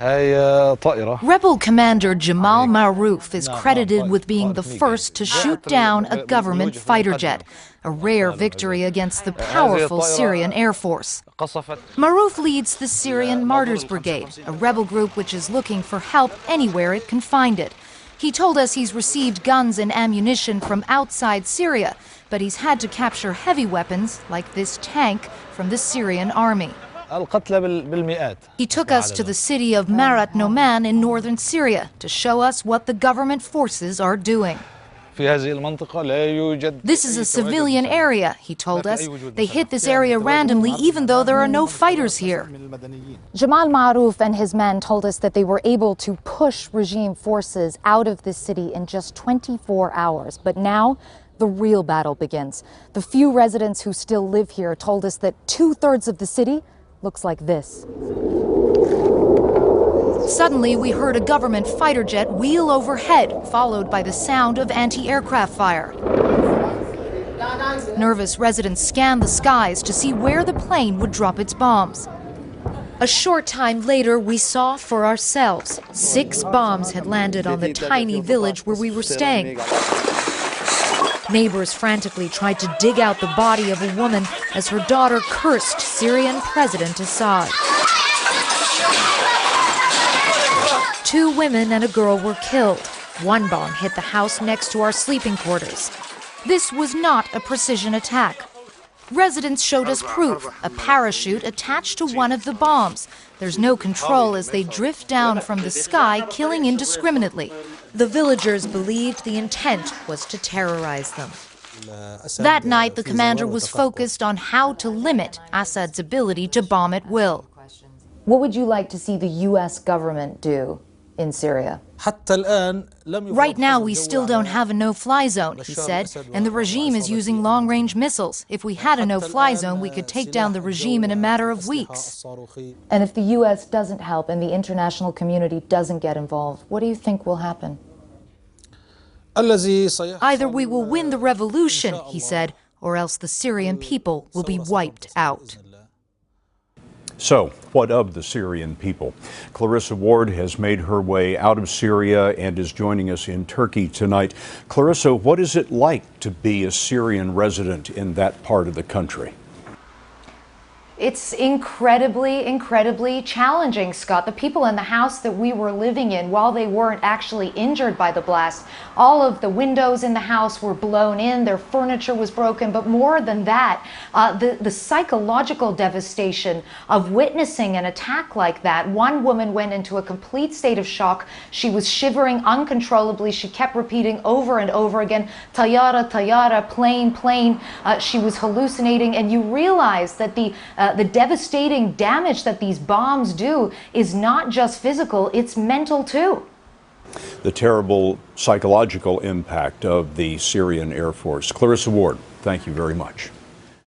Rebel commander Jamal Maroof is credited with being the first to shoot down a government fighter jet, a rare victory against the powerful Syrian Air Force. Maroof leads the Syrian Martyrs Brigade, a rebel group which is looking for help anywhere it can find it. He told us he's received guns and ammunition from outside Syria, but he's had to capture heavy weapons like this tank from the Syrian army. He took us to the city of Marat Noman in northern Syria to show us what the government forces are doing. This is a civilian area, he told us. They hit this area randomly even though there are no fighters here. Jamal Maroof and his men told us that they were able to push regime forces out of this city in just 24 hours. But now the real battle begins. The few residents who still live here told us that 2/3 of the city looks like this. Suddenly, we heard a government fighter jet wheel overhead, followed by the sound of anti-aircraft fire. Nervous residents scanned the skies to see where the plane would drop its bombs. A short time later, we saw for ourselves. 6 bombs had landed on the tiny village where we were staying. Neighbors frantically tried to dig out the body of a woman as her daughter cursed Syrian President Assad. 2 women and a girl were killed. 1 bomb hit the house next to our sleeping quarters. This was not a precision attack. Residents showed us proof, a parachute attached to one of the bombs. There's no control as they drift down from the sky, killing indiscriminately. The villagers believed the intent was to terrorize them. That night, the commander was focused on how to limit Assad's ability to bomb at will. What would you like to see the U.S. government do in Syria? Right now, we still don't have a no-fly zone, he said, and the regime is using long-range missiles. If we had a no-fly zone, we could take down the regime in a matter of weeks. And if the U.S. doesn't help and the international community doesn't get involved, what do you think will happen? Either we will win the revolution, he said, or else the Syrian people will be wiped out. So, what of the Syrian people? Clarissa Ward has made her way out of Syria and is joining us in Turkey tonight. Clarissa, what is it like to be a Syrian resident in that part of the country? It's incredibly challenging, Scott. The people in the house that we were living in, while they weren't actually injured by the blast, all of the windows in the house were blown in, their furniture was broken, but more than that, the psychological devastation of witnessing an attack like that. One woman went into a complete state of shock. She was shivering uncontrollably. She kept repeating over and over again, "Tayyara, tayyara, plane, plane." She was hallucinating, and you realize that the devastating damage that these bombs do is not just physical, it's mental too. The terrible psychological impact of the Syrian Air Force. Clarissa Ward, thank you very much.